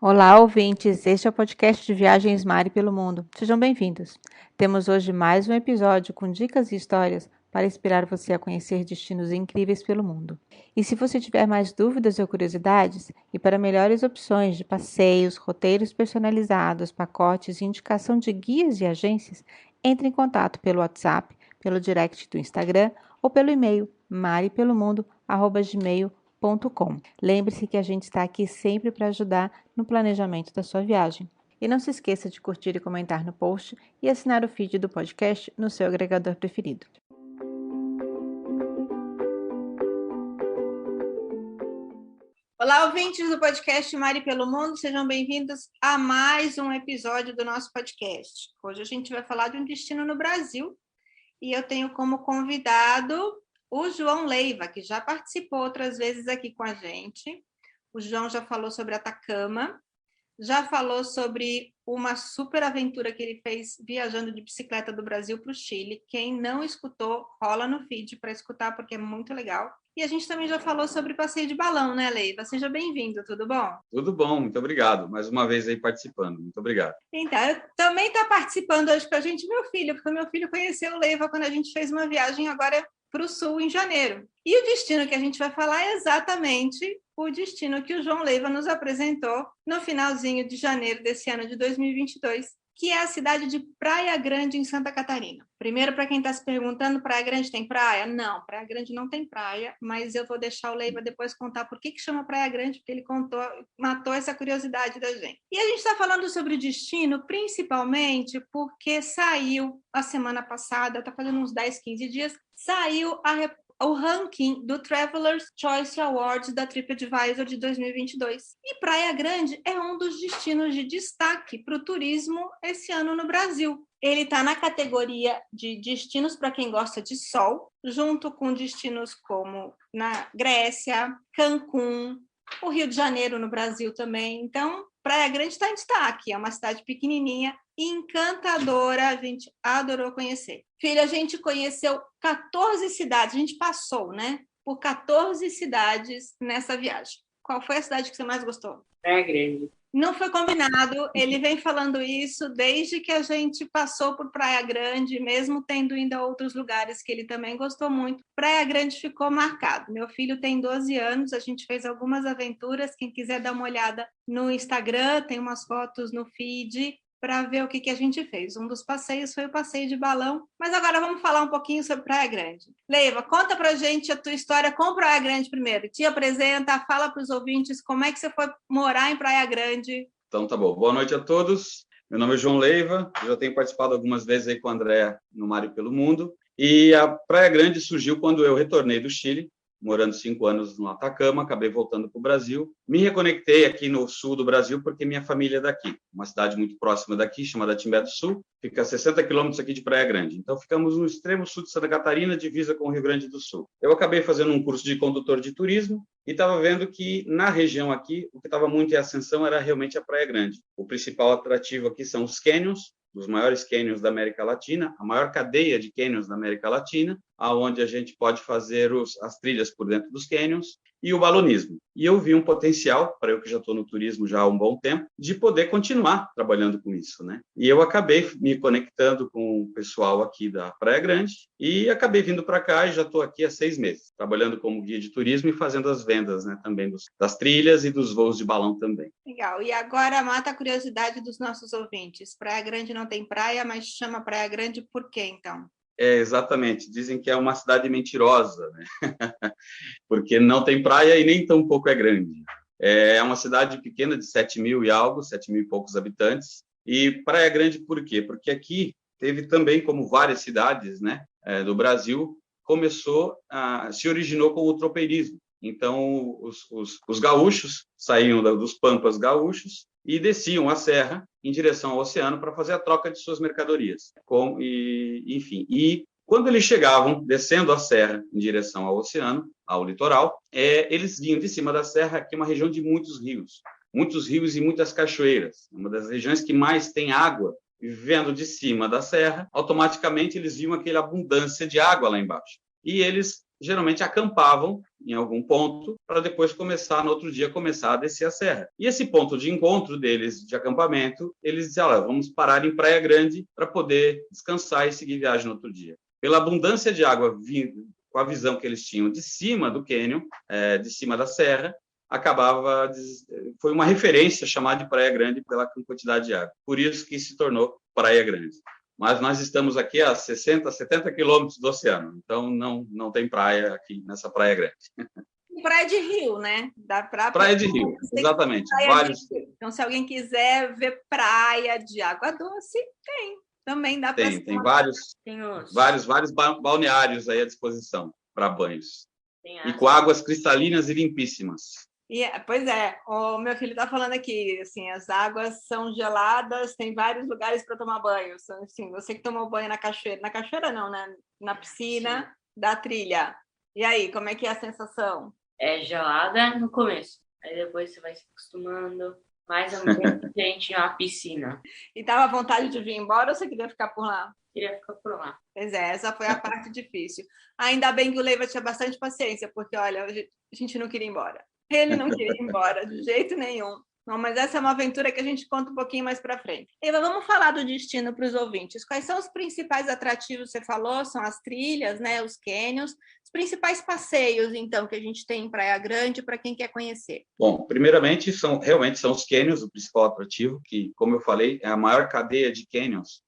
Olá, ouvintes! Este é o podcast de Viagens Mari pelo Mundo. Sejam bem-vindos. Temos hoje mais um episódio com dicas e histórias para inspirar você a conhecer destinos incríveis pelo mundo. E se você tiver mais dúvidas ou curiosidades, e para melhores opções de passeios, roteiros personalizados, pacotes e indicação de guias e agências, entre em contato pelo WhatsApp, pelo direct do Instagram ou pelo e-mail maripelomundo@gmail.com. Lembre-se que a gente está aqui sempre para ajudar no planejamento da sua viagem. E não se esqueça de curtir e comentar no post e assinar o feed do podcast no seu agregador preferido. Olá, ouvintes do podcast Mari pelo Mundo, sejam bem-vindos a mais um episódio do nosso podcast. Hoje a gente vai falar de um destino no Brasil e eu tenho como convidado o João Leiva, que já participou outras vezes aqui com a gente. O João já falou sobre Atacama, já falou sobre uma super aventura que ele fez viajando de bicicleta do Brasil para o Chile. Quem não escutou, rola no feed para escutar, porque é muito legal. E a gente também já falou sobre passeio de balão, né, Leiva? Seja bem-vindo, tudo bom? Tudo bom, muito obrigado. Mais uma vez aí participando, muito obrigado. Então, também está participando hoje com a gente meu filho, porque o meu filho conheceu o Leiva quando a gente fez uma viagem agora para o sul em janeiro. E o destino que a gente vai falar é exatamente o destino que o João Leiva nos apresentou no finalzinho de janeiro desse ano de 2022, que é a cidade de Praia Grande, em Santa Catarina. Primeiro, para quem está se perguntando, Praia Grande tem praia? Não, Praia Grande não tem praia, mas eu vou deixar o Leiva depois contar por que chama Praia Grande, porque ele matou essa curiosidade da gente. E a gente está falando sobre o destino, principalmente porque saiu a semana passada, está fazendo uns 10, 15 dias, saiu o ranking do Traveler's Choice Awards da TripAdvisor de 2022. E Praia Grande é um dos destinos de destaque para o turismo esse ano no Brasil. Ele está na categoria de destinos para quem gosta de sol, junto com destinos como na Grécia, Cancún, o Rio de Janeiro no Brasil também. Então, Praia Grande está em destaque, é uma cidade pequenininha, encantadora, a gente adorou conhecer. Filha, a gente conheceu 14 cidades, a gente passou, né, por 14 cidades nessa viagem. Qual foi a cidade que você mais gostou? Praia Grande. Não foi combinado, ele vem falando isso desde que a gente passou por Praia Grande, mesmo tendo ido a outros lugares que ele também gostou muito. Praia Grande ficou marcado. Meu filho tem 12 anos, a gente fez algumas aventuras. Quem quiser dar uma olhada no Instagram, tem umas fotos no feed para ver o que a gente fez. Um dos passeios foi o passeio de balão, mas agora vamos falar um pouquinho sobre Praia Grande. Leiva, conta pra gente a tua história com Praia Grande primeiro. Te apresenta, fala para os ouvintes como é que você foi morar em Praia Grande. Então tá bom. Boa noite a todos. Meu nome é João Leiva, eu já tenho participado algumas vezes aí com o André no Mari pelo Mundo. E a Praia Grande surgiu quando eu retornei do Chile, morando 5 anos no Atacama, acabei voltando para o Brasil. Me reconectei aqui no sul do Brasil porque minha família é daqui. Uma cidade muito próxima daqui, chamada Timbé do Sul, fica a 60 quilômetros aqui de Praia Grande. Então, ficamos no extremo sul de Santa Catarina, divisa com o Rio Grande do Sul. Eu acabei fazendo um curso de condutor de turismo e estava vendo que, na região aqui, o que estava muito em ascensão era realmente a Praia Grande. O principal atrativo aqui são os cânions, dos maiores cânions da América Latina, a maior cadeia de cânions da América Latina, aonde a gente pode fazer as trilhas por dentro dos cânions, e o balonismo. E eu vi um potencial, para eu que já estou no turismo já há um bom tempo, de poder continuar trabalhando com isso, né? E eu acabei me conectando com o pessoal aqui da Praia Grande e acabei vindo para cá e já estou aqui há 6 meses, trabalhando como guia de turismo e fazendo as vendas, né, também das trilhas e dos voos de balão também. Legal. E agora mata a curiosidade dos nossos ouvintes. Praia Grande não tem praia, mas chama Praia Grande por quê, então? Exatamente. Dizem que é uma cidade mentirosa, né? Porque não tem praia e nem tão pouco é grande. É uma cidade pequena de 7 mil e algo, 7 mil e poucos habitantes. E Praia Grande por quê? Porque aqui teve também, como várias cidades, né, do Brasil, se originou com o tropeirismo. Então, os gaúchos saíam dos pampas gaúchos e desciam a serra em direção ao oceano para fazer a troca de suas mercadorias. Enfim, e quando eles chegavam descendo a serra em direção ao oceano, ao litoral, eles vinham de cima da serra, que é uma região de muitos rios e muitas cachoeiras, uma das regiões que mais tem água. E vendo de cima da serra, automaticamente eles viam aquela abundância de água lá embaixo. E eles geralmente acampavam em algum ponto, para depois começar, no outro dia, começar a descer a serra. E esse ponto de encontro deles, de acampamento, eles diziam, olha, vamos parar em Praia Grande para poder descansar e seguir viagem no outro dia. Pela abundância de água vindo, com a visão que eles tinham de cima do cânion, de cima da serra, foi uma referência chamar de Praia Grande pela quantidade de água. Por isso que se tornou Praia Grande. Mas nós estamos aqui a 60, 70 quilômetros do oceano, então não tem praia aqui nessa Praia Grande. Praia de rio, né? Praia de rio, exatamente. Então, se alguém quiser ver praia de água doce, tem. Também dá para... Tem vários balneários aí à disposição para banhos. E com águas cristalinas e limpíssimas. Pois é, o meu filho está falando aqui, assim, as águas são geladas, tem vários lugares para tomar banho. Assim, você que tomou banho na cachoeira não, né? Na piscina da trilha. E aí, como é que é a sensação? É gelada no começo, aí depois você vai se acostumando. Mais ou menos a gente tinha uma piscina. E tava à vontade de vir embora ou você queria ficar por lá? Queria ficar por lá. Pois é, essa foi a parte difícil. Ainda bem que o Leiva tinha bastante paciência, porque, olha, a gente não queria ir embora. Ele não queria ir embora, de jeito nenhum. Não, mas essa é uma aventura que a gente conta um pouquinho mais para frente. Eva, vamos falar do destino para os ouvintes. Quais são os principais atrativos? Você falou, são as trilhas, né, os cânions. Os principais passeios, então, que a gente tem em Praia Grande para quem quer conhecer. Bom, primeiramente, realmente são os cânions o principal atrativo, que, como eu falei, é a maior cadeia de cânions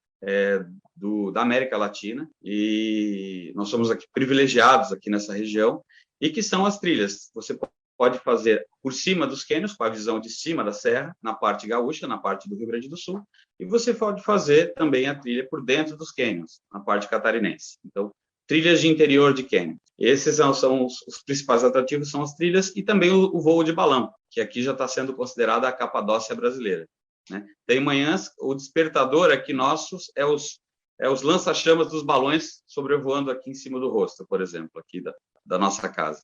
da América Latina, e nós somos aqui privilegiados aqui nessa região, e que são as trilhas. Você pode fazer por cima dos cânions, com a visão de cima da serra, na parte gaúcha, na parte do Rio Grande do Sul, e você pode fazer também a trilha por dentro dos cânions, na parte catarinense. Então, trilhas de interior de cânion. Esses são os principais atrativos, são as trilhas e também o voo de balão, que aqui já está sendo considerada a Capadócia brasileira, né? Tem manhãs, o despertador aqui nossos é os lança-chamas dos balões sobrevoando aqui em cima do rosto, por exemplo, aqui da nossa casa.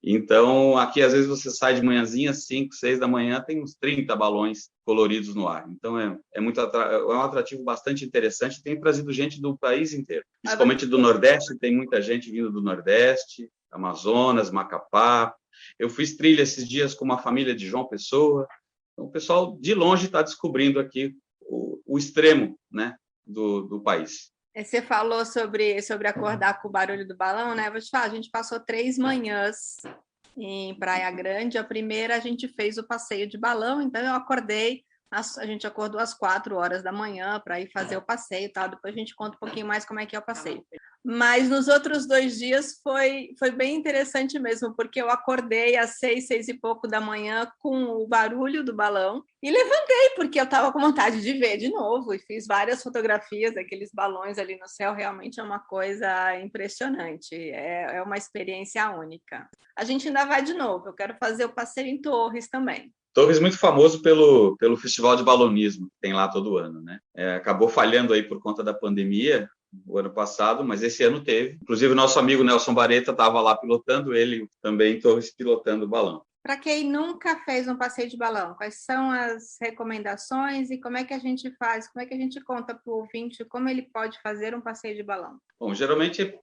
Então, aqui, às vezes, você sai de manhãzinha, 5, 6 da manhã, tem uns 30 balões coloridos no ar. Então, é um atrativo bastante interessante, tem trazido gente do país inteiro, principalmente do Nordeste, tem muita gente vindo do Nordeste, Amazonas, Macapá. Eu fiz trilha esses dias com uma família de João Pessoa. Então, o pessoal, de longe, está descobrindo aqui o extremo, né, do país. Você falou sobre acordar com o barulho do balão, né? Vou te falar, a gente passou 3 manhãs em Praia Grande. A primeira a gente fez o passeio de balão, então eu acordei, a gente acordou às 4 horas da manhã para ir fazer o passeio e tal. Depois a gente conta um pouquinho mais como é que é o passeio. Mas nos outros 2 dias foi bem interessante mesmo, porque eu acordei às 6, 6 e pouco da manhã com o barulho do balão e levantei, porque eu estava com vontade de ver de novo e fiz várias fotografias daqueles balões ali no céu. Realmente é uma coisa impressionante, é uma experiência única. A gente ainda vai de novo, eu quero fazer o passeio em Torres também. Torres muito famoso pelo festival de balonismo que tem lá todo ano, né? Acabou falhando aí por conta da pandemia o ano passado, mas esse ano teve. Inclusive, o nosso amigo Nelson Bareta estava lá pilotando, ele também em Torres pilotando o balão. Para quem nunca fez um passeio de balão, quais são as recomendações e como é que a gente faz, como é que a gente conta para o ouvinte como ele pode fazer um passeio de balão? Bom, geralmente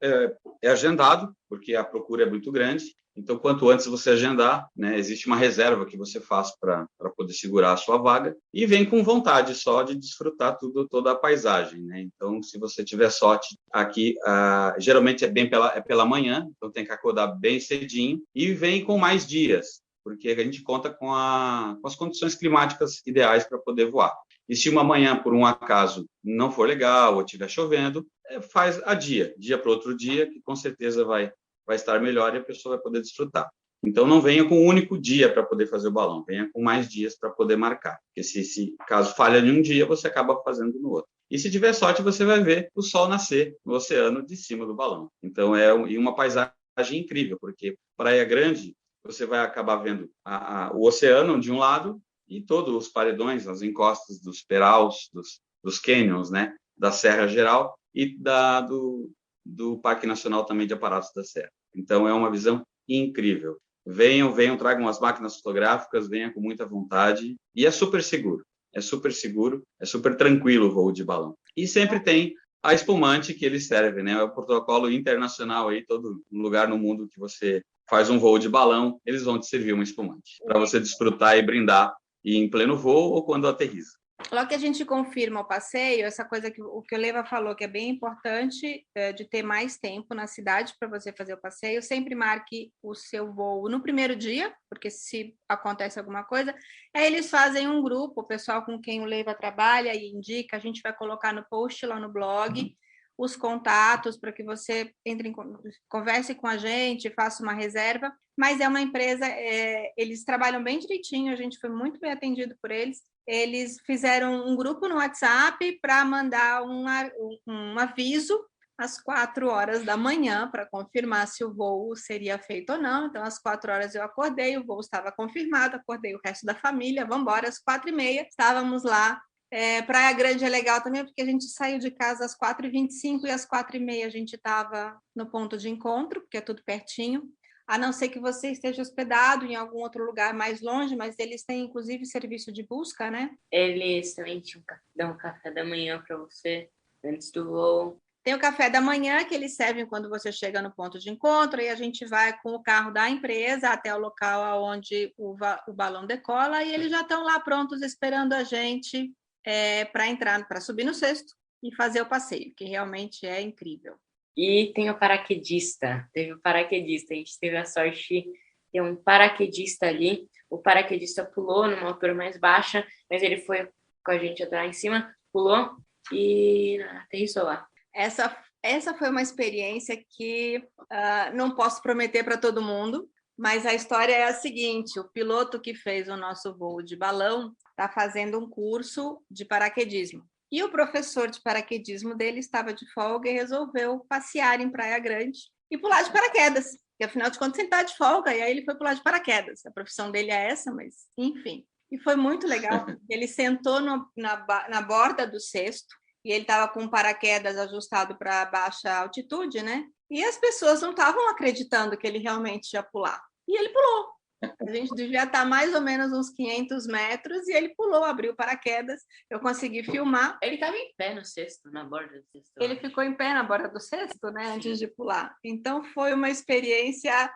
é agendado, porque a procura é muito grande. Então, quanto antes você agendar, né, existe uma reserva que você faz para poder segurar a sua vaga e vem com vontade só de desfrutar toda a paisagem, né? Então, se você tiver sorte aqui, geralmente é pela manhã, então tem que acordar bem cedinho e vem com mais dias, porque a gente conta com as condições climáticas ideais para poder voar. E se uma manhã, por um acaso, não for legal ou estiver chovendo, faz dia para outro dia, que com certeza vai estar melhor e a pessoa vai poder desfrutar. Então, não venha com um único dia para poder fazer o balão, venha com mais dias para poder marcar. Porque se caso falha em um dia, você acaba fazendo no outro. E se tiver sorte, você vai ver o sol nascer no oceano de cima do balão. Então, é uma paisagem incrível, porque Praia Grande, você vai acabar vendo o oceano de um lado e todos os paredões, as encostas dos peraus, dos cânions, né, da Serra Geral e do Parque Nacional também de Aparatos da Serra. Então, é uma visão incrível. Venham, tragam as máquinas fotográficas, venham com muita vontade. E é super seguro, é super tranquilo o voo de balão. E sempre tem a espumante que eles servem, né? É o protocolo internacional aí, todo lugar no mundo que você faz um voo de balão, eles vão te servir uma espumante para você desfrutar e brindar e em pleno voo ou quando aterriza. Logo que a gente confirma o passeio, essa coisa que o Leva falou, que é bem importante, de ter mais tempo na cidade para você fazer o passeio, sempre marque o seu voo no primeiro dia, porque se acontece alguma coisa, aí eles fazem um grupo, o pessoal com quem o Leva trabalha e indica, a gente vai colocar no post lá no blog, os contatos para que você converse com a gente, faça uma reserva, mas é uma empresa, eles trabalham bem direitinho, a gente foi muito bem atendido por eles. Eles fizeram um grupo no WhatsApp para mandar um aviso às 4 horas da manhã para confirmar se o voo seria feito ou não. Então, às 4 horas eu acordei, o voo estava confirmado, acordei o resto da família, vamos embora, às 4h30, estávamos lá. Praia Grande é legal também, porque a gente saiu de casa às 4h25 e às 4h30 a gente estava no ponto de encontro, porque é tudo pertinho. A não ser que você esteja hospedado em algum outro lugar mais longe, mas eles têm, inclusive, serviço de busca, né? Eles também dão um café da manhã para você, antes do voo. Tem o café da manhã, que eles servem quando você chega no ponto de encontro, e a gente vai com o carro da empresa até o local onde o balão decola, e eles já estão lá prontos esperando a gente para entrar, para subir no cesto e fazer o passeio, que realmente é incrível. E tem o paraquedista, teve o paraquedista, a gente teve a sorte de ter um paraquedista ali, o paraquedista pulou numa altura mais baixa, mas ele foi com a gente até lá em cima, pulou e aterrissou lá. Essa foi uma experiência que não posso prometer para todo mundo, mas a história é a seguinte, o piloto que fez o nosso voo de balão está fazendo um curso de paraquedismo. E o professor de paraquedismo dele estava de folga e resolveu passear em Praia Grande e pular de paraquedas. Porque, afinal de contas, ele está de folga, e aí ele foi pular de paraquedas. A profissão dele é essa, mas, enfim. E foi muito legal. Ele sentou na borda do cesto, e ele estava com um paraquedas ajustado para baixa altitude, né? E as pessoas não estavam acreditando que ele realmente ia pular. E ele pulou. A gente devia estar mais ou menos uns 500 metros e ele pulou, abriu o paraquedas. Eu consegui filmar. Ele estava em pé no cesto, na borda do cesto. Ele ficou em pé na borda do cesto, né, antes de pular. Então, foi uma experiência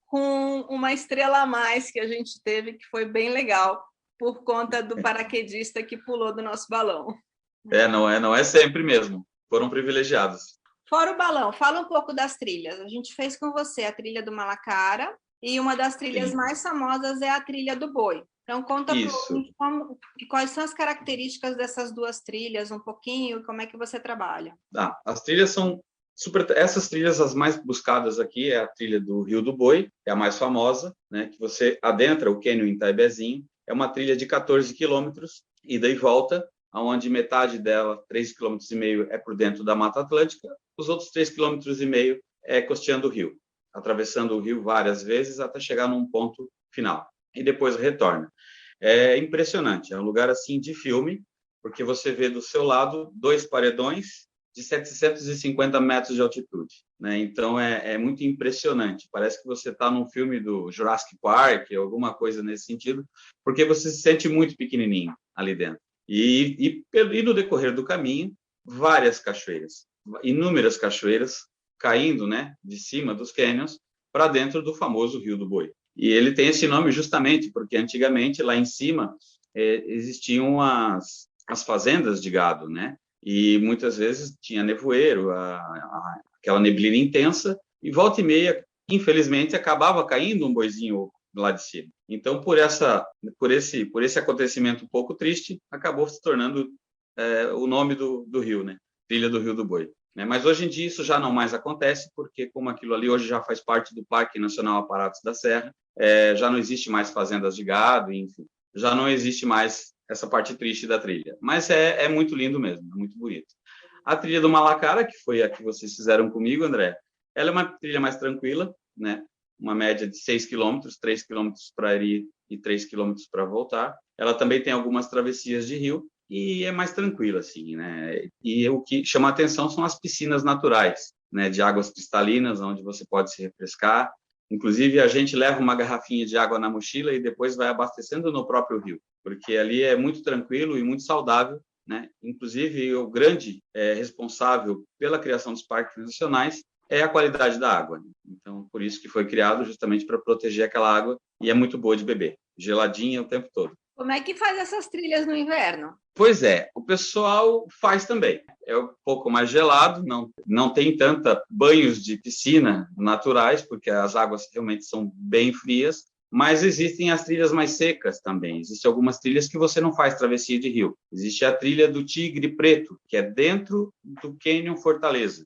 com uma estrela a mais que a gente teve, que foi bem legal, por conta do paraquedista que pulou do nosso balão. Não é sempre mesmo. Foram privilegiados. Fora o balão, fala um pouco das trilhas. A gente fez com você a trilha do Malacara, e uma das trilhas mais famosas é a trilha do Boi. Então, conta quais são as características dessas duas trilhas, um pouquinho, como é que você trabalha. As trilhas são essas trilhas, as mais buscadas aqui, é a trilha do Rio do Boi, é a mais famosa, né, que você adentra o Cânion em Itaibezinho. É uma trilha de 14 quilômetros, ida e volta, onde metade dela, 3,5 km, é por dentro da Mata Atlântica, os outros 3,5 km é costeando o rio, atravessando o rio várias vezes até chegar num ponto final e depois retorna. É impressionante, é um lugar assim de filme, porque você vê do seu lado 2 paredões de 750 metros de altitude, né? Então é muito impressionante, parece que você está num filme do Jurassic Park, alguma coisa nesse sentido, porque você se sente muito pequenininho ali dentro. E no decorrer do caminho, várias cachoeiras, inúmeras cachoeiras, caindo, né, de cima dos cânions para dentro do famoso Rio do Boi. E ele tem esse nome justamente porque antigamente lá em cima existiam as fazendas de gado, né? E muitas vezes tinha nevoeiro, aquela neblina intensa, e volta e meia, infelizmente, acabava caindo um boizinho lá de cima. Então, por esse acontecimento um pouco triste, acabou se tornando o nome do rio, né? Trilha do Rio do Boi. Mas hoje em dia isso já não mais acontece, porque como aquilo ali hoje já faz parte do Parque Nacional Aparatos da Serra, já não existe mais fazendas de gado, enfim, já não existe mais essa parte triste da trilha. Mas é muito lindo mesmo, é muito bonito. A trilha do Malacara, que foi a que vocês fizeram comigo, André, ela é uma trilha mais tranquila, né? Uma média de 6 quilômetros, 3 quilômetros para ir e 3 quilômetros para voltar. Ela também tem algumas travessias de rio, e é mais tranquilo, assim, né? E o que chama a atenção são as piscinas naturais, né? De águas cristalinas, onde você pode se refrescar. Inclusive, a gente leva uma garrafinha de água na mochila e depois vai abastecendo no próprio rio, porque ali é muito tranquilo e muito saudável, né? Inclusive, o grande responsável pela criação dos parques nacionais é a qualidade da água. Então, por isso que foi criado justamente para proteger aquela água e é muito boa de beber, geladinha o tempo todo. Como é que faz essas trilhas no inverno? Pois é, o pessoal faz também. É um pouco mais gelado, não tem tanta banhos de piscina naturais, porque as águas realmente são bem frias, mas existem as trilhas mais secas também. Existem algumas trilhas que você não faz travessia de rio. Existe a trilha do Tigre Preto, que é dentro do Cânion Fortaleza,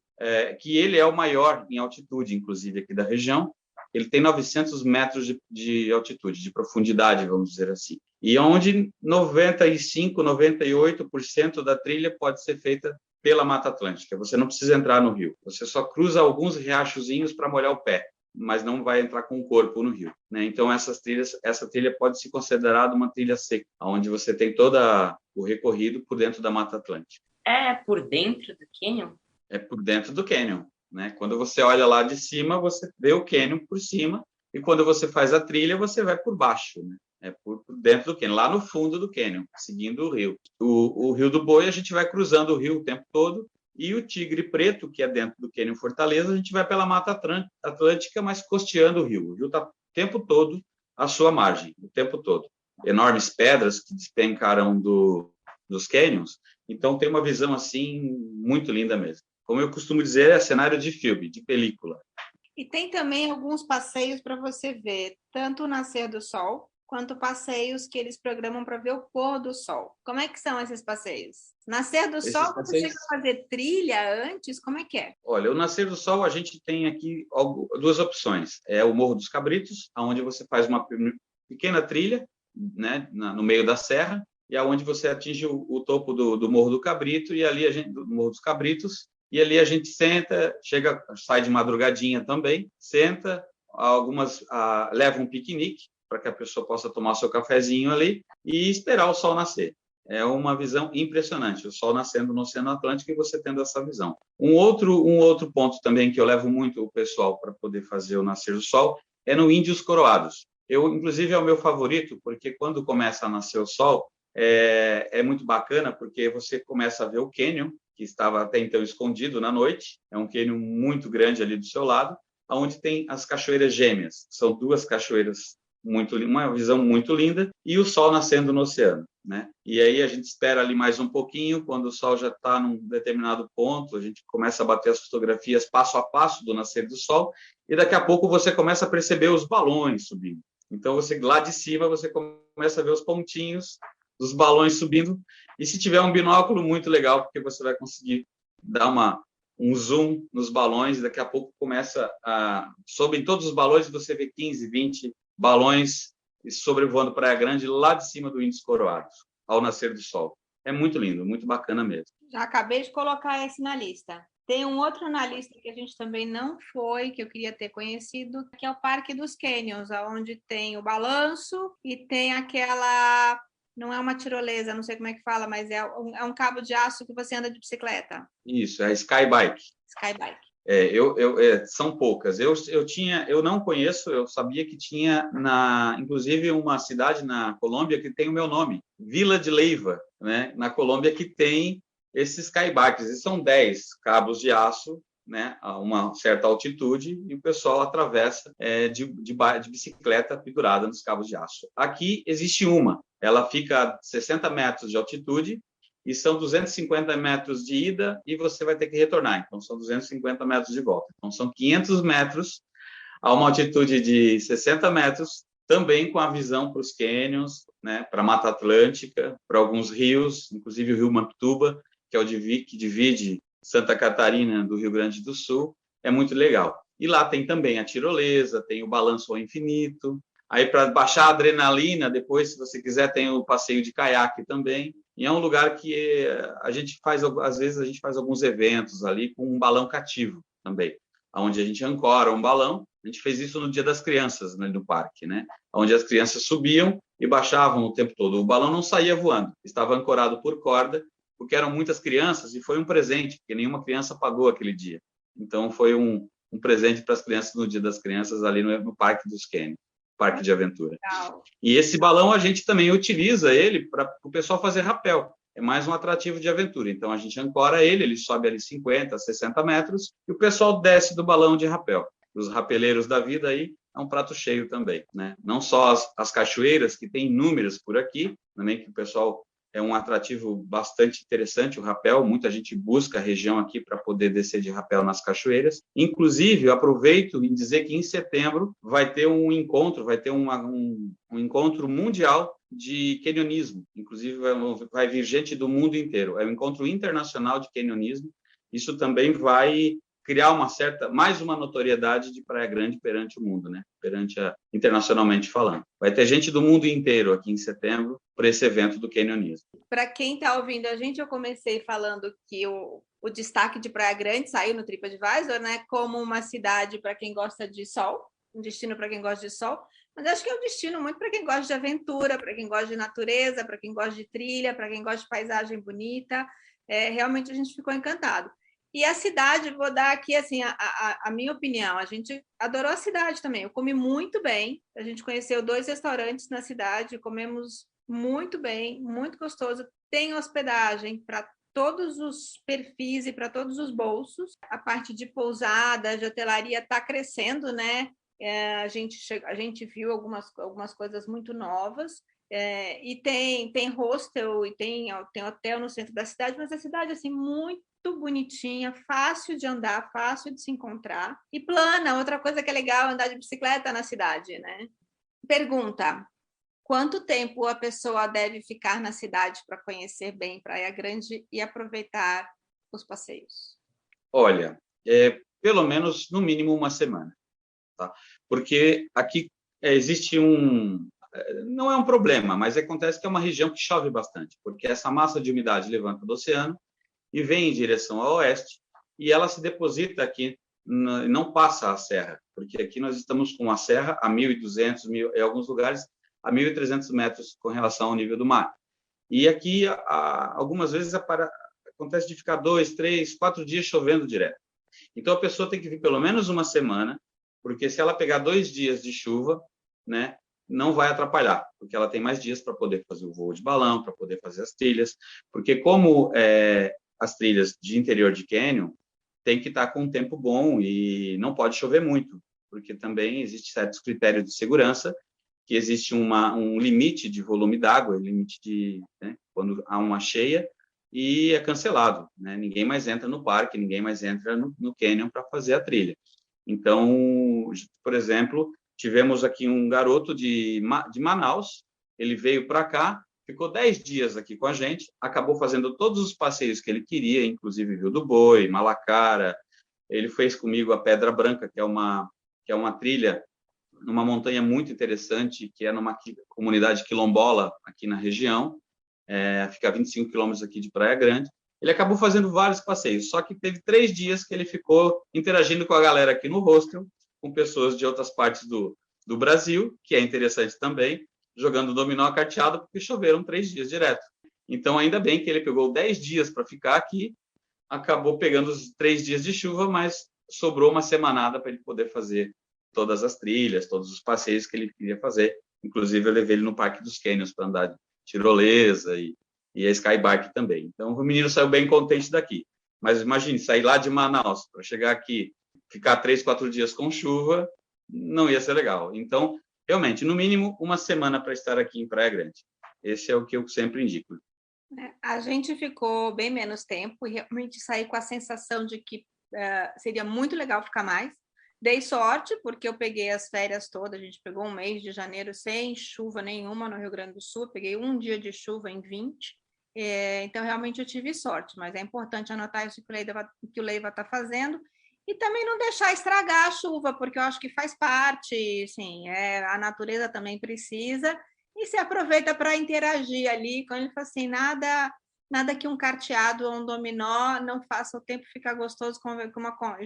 que ele é o maior em altitude, inclusive, aqui da região. Ele tem 900 metros de altitude, de profundidade, vamos dizer assim. E onde 95%, 98% da trilha pode ser feita pela Mata Atlântica. Você não precisa entrar no rio. Você só cruza alguns riachozinhos para molhar o pé, mas não vai entrar com o corpo no rio, né? Então, essa trilha pode ser considerada uma trilha seca, onde você tem todo o recorrido por dentro da Mata Atlântica. É por dentro do cânion? É por dentro do cânion, né? Quando você olha lá de cima, você vê o cânion por cima, e quando você faz a trilha, você vai por baixo, né? É por dentro do cânion, lá no fundo do cânion, seguindo o rio. O Rio do Boi, a gente vai cruzando o rio o tempo todo, e o Tigre Preto, que é dentro do Cânion Fortaleza, a gente vai pela Mata Atlântica, mas costeando o rio. O rio está o tempo todo à sua margem, o tempo todo. Enormes pedras que despencaram dos cânions, então tem uma visão assim muito linda mesmo. Como eu costumo dizer, é cenário de filme, de película. E tem também alguns passeios para você ver, tanto o nascer do sol, quanto passeios que eles programam para ver o pôr do sol. Como é que são esses passeios? Nascer do sol, você chega a fazer trilha antes? Como é que é? Olha, o Nascer do Sol, a gente tem aqui duas opções. É o Morro dos Cabritos, onde você faz uma pequena trilha, né, no meio da serra, e aonde você atinge o topo do Morro do Cabrito, e ali do Morro dos Cabritos, e ali a gente senta, sai de madrugadinha também, senta, leva um piquenique, para que a pessoa possa tomar seu cafezinho ali e esperar o sol nascer. É uma visão impressionante, o sol nascendo no Oceano Atlântico e você tendo essa visão. Um outro ponto também que eu levo muito o pessoal para poder fazer o nascer do sol é no Índios Coroados. Inclusive, é o meu favorito, porque quando começa a nascer o sol, é muito bacana, porque você começa a ver o cânion, que estava até então escondido na noite, é um cânion muito grande ali do seu lado, onde tem as cachoeiras gêmeas, são duas cachoeiras, uma visão muito linda, e o sol nascendo no oceano, né? E aí a gente espera ali mais um pouquinho, quando o sol já está num determinado ponto, a gente começa a bater as fotografias passo a passo do nascer do sol, e daqui a pouco você começa a perceber os balões subindo. Então, lá de cima, você começa a ver os pontinhos dos balões subindo, e se tiver um binóculo, muito legal, porque você vai conseguir dar um zoom nos balões, e daqui a pouco começa sobem todos os balões, e você vê 15, 20 balões sobrevoando Praia Grande, lá de cima do Índios Coroados, ao nascer do sol. É muito lindo, muito bacana mesmo. Já acabei de colocar esse na lista. Tem um outro na lista que a gente também não foi, que eu queria ter conhecido, que é o Parque dos Canyons, onde tem o balanço e tem aquela... Não é uma tirolesa, não sei como é que fala, mas é um cabo de aço que você anda de bicicleta. Isso, é Skybike. Skybike. São poucas. Eu não conheço, eu sabia que tinha, inclusive, uma cidade na Colômbia que tem o meu nome, Vila de Leyva, né? Na Colômbia, que tem esses skybikes. E são 10 cabos de aço, né, a uma certa altitude, e o pessoal atravessa de bicicleta pendurada nos cabos de aço. Aqui existe ela fica a 60 metros de altitude, e são 250 metros de ida, e você vai ter que retornar. Então, são 250 metros de volta. Então, são 500 metros a uma altitude de 60 metros, também com a visão para os cânions, né, para a Mata Atlântica, para alguns rios, inclusive o Rio Mampituba, que é o que divide Santa Catarina do Rio Grande do Sul. É muito legal. E lá tem também a tirolesa, tem o balanço ao infinito. Aí, para baixar a adrenalina, depois, se você quiser, tem o passeio de caiaque também. E é um lugar que às vezes a gente faz alguns eventos ali com um balão cativo também, onde a gente ancora um balão. A gente fez isso no Dia das Crianças, né, no parque, né? Onde as crianças subiam e baixavam o tempo todo. O balão não saía voando, estava ancorado por corda, porque eram muitas crianças, e foi um presente, porque nenhuma criança pagou aquele dia. Então, foi um presente para as crianças no Dia das Crianças ali no Parque dos Cânions. Parque de aventura. Legal. E esse balão a gente também utiliza ele para o pessoal fazer rapel. é mais um atrativo de aventura. Então, a gente ancora ele sobe ali 50, 60 metros, e o pessoal desce do balão de rapel. Os rapeleiros da vida aí é um prato cheio também, né? Não só as cachoeiras, que tem inúmeras por aqui, também que o pessoal é um atrativo bastante interessante, o rapel. Muita gente busca a região aqui para poder descer de rapel nas cachoeiras. Inclusive, eu aproveito em dizer que em setembro vai ter um encontro, vai ter um encontro mundial de canyonismo. Inclusive, vai vir gente do mundo inteiro. É um encontro internacional de canyonismo. Isso também vai criar mais uma notoriedade de Praia Grande perante o mundo, né? Internacionalmente falando. Vai ter gente do mundo inteiro aqui em setembro para esse evento do canyonismo. Para quem está ouvindo a gente, eu comecei falando que o destaque de Praia Grande saiu no TripAdvisor, né? Como uma cidade para quem gosta de sol, um destino para quem gosta de sol, mas acho que é um destino muito para quem gosta de aventura, para quem gosta de natureza, para quem gosta de trilha, para quem gosta de paisagem bonita. Realmente a gente ficou encantado. E a cidade, vou dar aqui assim a minha opinião, a gente adorou a cidade também, eu comi muito bem, a gente conheceu 2 restaurantes na cidade, comemos muito bem, muito gostoso, tem hospedagem para todos os perfis e para todos os bolsos, a parte de pousada, de hotelaria está crescendo, né? A gente viu algumas coisas muito novas, e tem hostel e tem hotel no centro da cidade, mas a cidade assim muito bonitinha, fácil de andar, fácil de se encontrar e plana. Outra coisa que é legal andar de bicicleta na cidade, né? Pergunta: quanto tempo a pessoa deve ficar na cidade para conhecer bem Praia Grande e aproveitar os passeios? Olha, pelo menos no mínimo uma semana, tá? Porque aqui existe não é um problema, mas acontece que é uma região que chove bastante, porque essa massa de umidade levanta do oceano e vem em direção ao oeste, e ela se deposita aqui, não passa a serra, porque aqui nós estamos com a serra a 1.200, em alguns lugares, a 1.300 metros com relação ao nível do mar. E aqui, algumas vezes, acontece de ficar 2, 3, 4 dias chovendo direto. Então, a pessoa tem que vir pelo menos uma semana, porque se ela pegar 2 dias de chuva, né, não vai atrapalhar, porque ela tem mais dias para poder fazer o voo de balão, para poder fazer as trilhas, porque como as trilhas de interior de cânion tem que estar com um tempo bom e não pode chover muito, porque também existe certos critérios de segurança, que existe um limite de volume d'água, né, quando há uma cheia, e é cancelado, né? Ninguém mais entra no parque, ninguém mais entra no cânion para fazer a trilha. Então, por exemplo, tivemos aqui um garoto de Manaus, ele veio para cá, ficou 10 dias aqui com a gente, acabou fazendo todos os passeios que ele queria, inclusive Rio do Boi, Malacara. Ele fez comigo a Pedra Branca, que é uma trilha numa montanha muito interessante, que é numa comunidade quilombola aqui na região, fica a 25 quilômetros aqui de Praia Grande. Ele acabou fazendo vários passeios, só que teve 3 dias que ele ficou interagindo com a galera aqui no hostel, com pessoas de outras partes do Brasil, que é interessante também, jogando dominó carteado, porque choveram 3 dias direto. Então, ainda bem que ele pegou 10 dias para ficar aqui, acabou pegando os 3 dias de chuva, mas sobrou uma semanada para ele poder fazer todas as trilhas, todos os passeios que ele queria fazer. Inclusive, eu levei ele no Parque dos Canyons para andar de tirolesa e a skybike também. Então, o menino saiu bem contente daqui. Mas imagine, sair lá de Manaus para chegar aqui, ficar 3, 4 dias com chuva, não ia ser legal. Então, realmente, no mínimo, uma semana para estar aqui em Praia Grande. Esse é o que eu sempre indico. A gente ficou bem menos tempo e realmente saí com a sensação de que seria muito legal ficar mais. Dei sorte, porque eu peguei as férias todas, a gente pegou um mês de janeiro sem chuva nenhuma no Rio Grande do Sul, peguei um dia de chuva em 20, então realmente eu tive sorte, mas é importante anotar isso que o Leiva está fazendo, e também não deixar estragar a chuva, porque eu acho que faz parte, sim, a natureza também precisa, e se aproveita para interagir ali, quando ele fala assim, nada que um carteado ou um dominó não faça o tempo ficar gostoso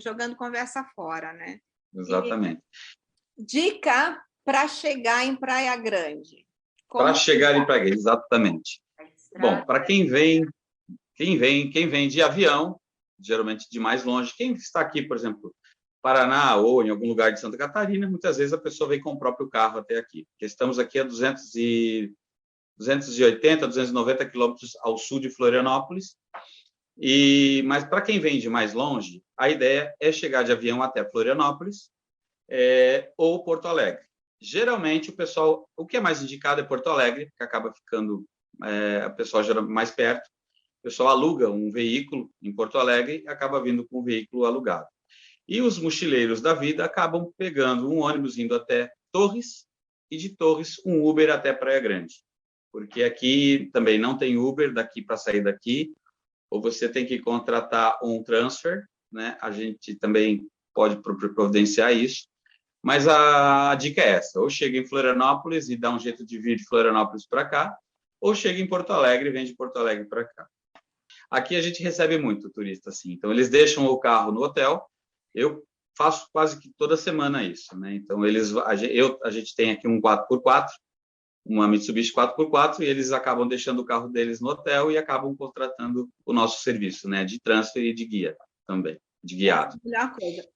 jogando conversa fora, né? Exatamente. E dica para chegar em Praia Grande. Para chegar em Praia Grande, exatamente. Bom, para quem vem de avião, geralmente de mais longe, quem está aqui, por exemplo, Paraná ou em algum lugar de Santa Catarina, muitas vezes a pessoa vem com o próprio carro até aqui, porque estamos aqui a 200 280, 290 quilômetros ao sul de Florianópolis. Mas para quem vem de mais longe, a ideia é chegar de avião até Florianópolis ou Porto Alegre. Geralmente, o que é mais indicado é Porto Alegre, que acaba ficando a pessoa mais perto. O pessoal aluga um veículo em Porto Alegre e acaba vindo com um veículo alugado. E os mochileiros da vida acabam pegando um ônibus indo até Torres e de Torres um Uber até Praia Grande. Porque aqui também não tem Uber daqui para sair daqui, ou você tem que contratar um transfer, né? A gente também pode providenciar isso. Mas a dica é essa, ou chega em Florianópolis e dá um jeito de vir de Florianópolis para cá, ou chega em Porto Alegre e vem de Porto Alegre para cá. Aqui a gente recebe muito turista, assim. Então, eles deixam o carro no hotel. Eu faço quase que toda semana isso, né? Então, a gente tem aqui um 4x4, uma Mitsubishi 4x4, e eles acabam deixando o carro deles no hotel e acabam contratando o nosso serviço, né? De transfer e de guia também, de guiado. Melhor coisa.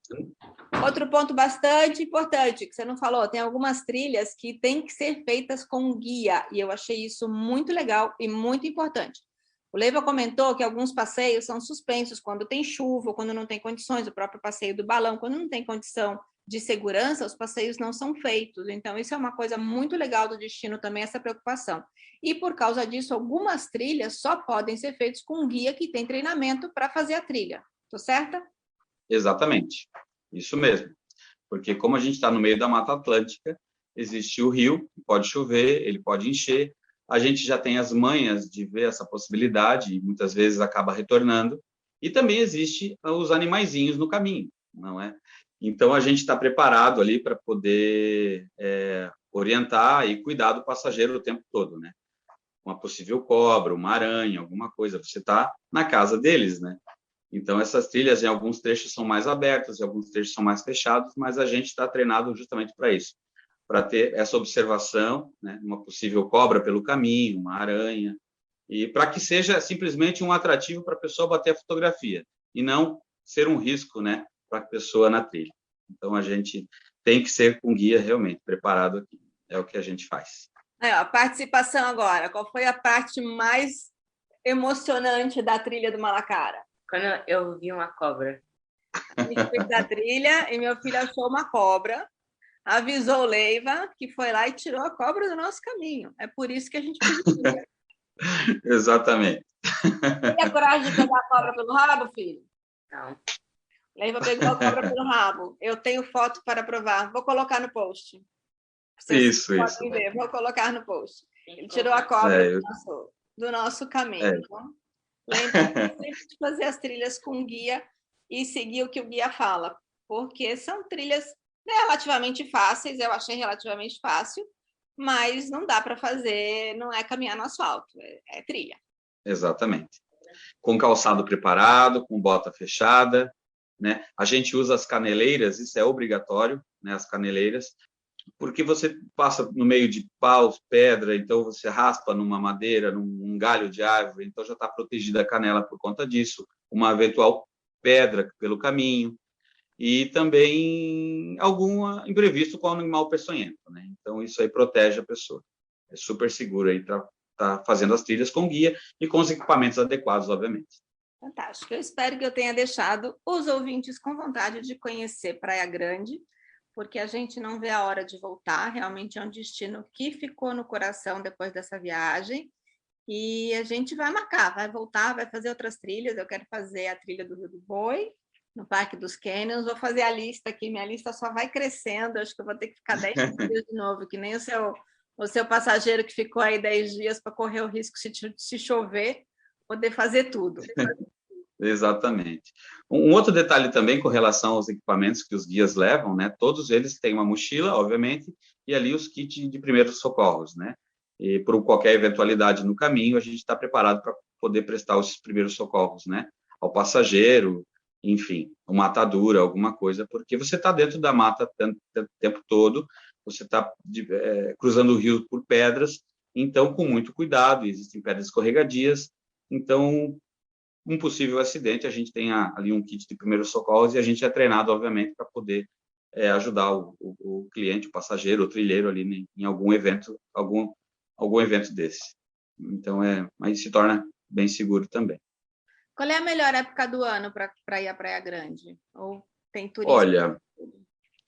Outro ponto bastante importante que você não falou, tem algumas trilhas que têm que ser feitas com guia, e eu achei isso muito legal e muito importante. O Leiva comentou que alguns passeios são suspensos quando tem chuva, ou quando não tem condições, o próprio passeio do balão, quando não tem condição de segurança, os passeios não são feitos. Então, isso é uma coisa muito legal do destino também, essa preocupação. E, por causa disso, algumas trilhas só podem ser feitas com um guia que tem treinamento para fazer a trilha. Estou certa? Exatamente, isso mesmo. Porque como a gente está no meio da Mata Atlântica, existe o rio, pode chover, ele pode encher, a gente já tem as manhas de ver essa possibilidade e muitas vezes acaba retornando. E também existe os animaizinhos no caminho, não é? Então, a gente está preparado ali para poder orientar e cuidar do passageiro o tempo todo, né? Uma possível cobra, uma aranha, alguma coisa. Você está na casa deles, né? Então, essas trilhas, em alguns trechos, são mais abertas, em alguns trechos são mais fechados, mas a gente está treinado justamente para isso, para ter essa observação, né? Uma possível cobra pelo caminho, uma aranha, e para que seja simplesmente um atrativo para a pessoa bater a fotografia, e não ser um risco, né, para a pessoa na trilha. Então, a gente tem que ser com guia realmente preparado aqui, é o que a gente faz. A participação agora, qual foi a parte mais emocionante da trilha do Malacara? Quando eu vi uma cobra. A gente fez a trilha e meu filho achou uma cobra, avisou o Leiva, que foi lá e tirou a cobra do nosso caminho. É por isso que a gente pediu. Exatamente. Tem a coragem de pegar a cobra pelo rabo, filho? Não. Leiva pegou a cobra pelo rabo. Eu tenho foto para provar. Vou colocar no post. Isso. Ver. Vou colocar no post. Ele tirou a cobra do nosso caminho. Então, lembre sempre de fazer as trilhas com guia e seguir o que o guia fala, porque são trilhas relativamente fáceis, eu achei relativamente fácil, mas não dá para fazer, não é caminhar no asfalto, é trilha. Exatamente. Com calçado preparado, com bota fechada, né? A gente usa as caneleiras, isso é obrigatório, né? As caneleiras, porque você passa no meio de paus, pedra, então você raspa numa madeira, num galho de árvore, então já está protegida a canela por conta disso, uma eventual pedra pelo caminho, e também algum imprevisto com o animal peçonhento, né? Então, isso aí protege a pessoa. É super seguro aí para estar fazendo as trilhas com guia e com os equipamentos adequados, obviamente. Fantástico. Eu espero que eu tenha deixado os ouvintes com vontade de conhecer Praia Grande, porque a gente não vê a hora de voltar. Realmente é um destino que ficou no coração depois dessa viagem. E a gente vai marcar, vai voltar, vai fazer outras trilhas. Eu quero fazer a trilha do Rio do Boi, no Parque dos Canyons, vou fazer a lista aqui, minha lista só vai crescendo, acho que eu vou ter que ficar 10 dias de novo, que nem o seu passageiro que ficou aí 10 dias para correr o risco se chover, poder fazer tudo. Exatamente. Um outro detalhe também com relação aos equipamentos que os guias levam, né? Todos eles têm uma mochila, obviamente, e ali os kits de primeiros socorros, né? E por qualquer eventualidade no caminho, a gente está preparado para poder prestar os primeiros socorros, né? Ao passageiro, enfim, uma atadura, alguma coisa, porque você está dentro da mata o tempo todo, você está cruzando o rio por pedras, então, com muito cuidado, existem pedras escorregadias, então, um possível acidente, a gente tem ali um kit de primeiros socorros e a gente é treinado, obviamente, para poder ajudar o cliente, o passageiro, o trilheiro ali em algum evento, algum evento desse. Então, mas se torna bem seguro também. Qual é a melhor época do ano para ir à Praia Grande? Ou tem turismo? Olha,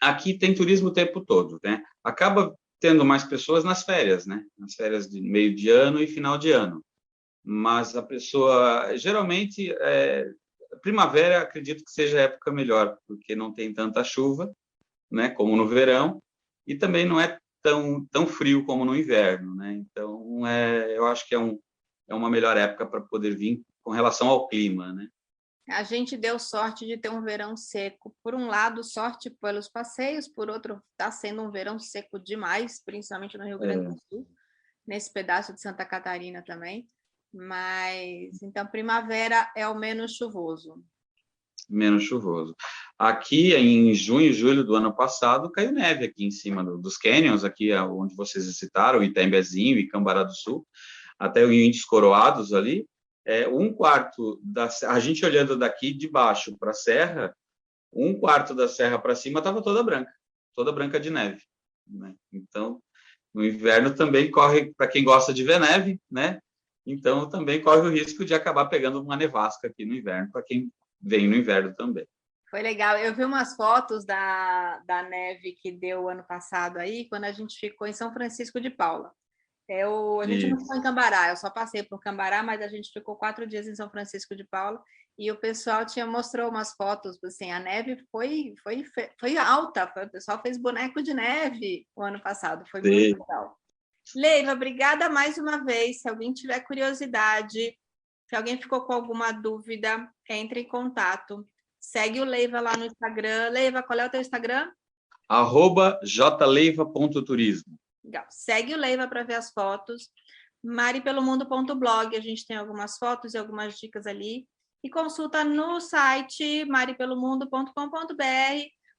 aqui tem turismo o tempo todo, né? Acaba tendo mais pessoas nas férias, né? Nas férias de meio de ano e final de ano. Mas a pessoa, geralmente, primavera, acredito que seja a época melhor, porque não tem tanta chuva, né? Como no verão, e também não é tão frio como no inverno, né? Então, eu acho que é uma melhor época para poder vir com relação ao clima, né? A gente deu sorte de ter um verão seco. Por um lado, sorte pelos passeios, por outro, está sendo um verão seco demais, principalmente no Rio Grande do Sul, nesse pedaço de Santa Catarina também. Mas, então, primavera é o menos chuvoso. Menos chuvoso. Aqui, em junho e julho do ano passado, caiu neve aqui em cima dos canyons, aqui onde vocês citaram, Itembezinho e Cambará do Sul, até os Índios Coroados ali. Um quarto a gente olhando daqui de baixo para a serra, um quarto da serra para cima estava toda branca de neve, né? Então, no inverno também corre, para quem gosta de ver neve, né? Então, também corre o risco de acabar pegando uma nevasca aqui no inverno, para quem vem no inverno também. Foi legal. Eu vi umas fotos da neve que deu ano passado aí, quando a gente ficou em São Francisco de Paula. A gente não ficou em Cambará, eu só passei por Cambará, mas a gente ficou 4 dias em São Francisco de Paula e o pessoal mostrou umas fotos, assim, a neve foi alta, o pessoal fez boneco de neve o ano passado, foi muito legal. Leiva, obrigada mais uma vez. Se alguém tiver curiosidade, se alguém ficou com alguma dúvida, entre em contato. Segue o Leiva lá no Instagram. Leiva, qual é o teu Instagram? @jleiva.turismo. Legal. Segue o Leiva para ver as fotos. maripelomundo.blog, a gente tem algumas fotos e algumas dicas ali. E consulta no site maripelomundo.com.br,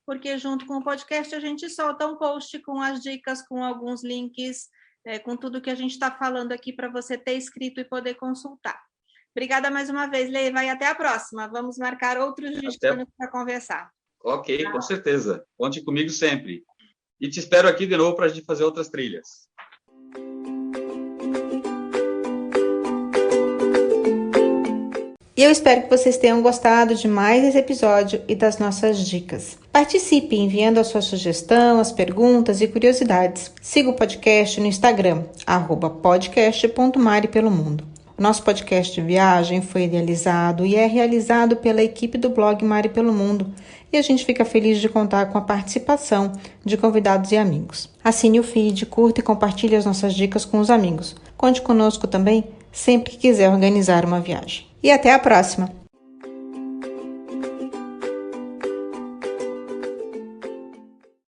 porque junto com o podcast a gente solta um post com as dicas, com alguns links, com tudo que a gente está falando aqui para você ter escrito e poder consultar. Obrigada mais uma vez, Leiva, e até a próxima. Vamos marcar outros destinos para conversar. Ok, com certeza. Conte comigo sempre. E te espero aqui de novo para a gente fazer outras trilhas. E eu espero que vocês tenham gostado de mais esse episódio e das nossas dicas. Participe enviando a sua sugestão, as perguntas e curiosidades. Siga o podcast no Instagram, @podcast.maripelomundo. O nosso podcast de viagem foi idealizado e é realizado pela equipe do blog Mari pelo Mundo e a gente fica feliz de contar com a participação de convidados e amigos. Assine o feed, curta e compartilhe as nossas dicas com os amigos. Conte conosco também sempre que quiser organizar uma viagem. E até a próxima!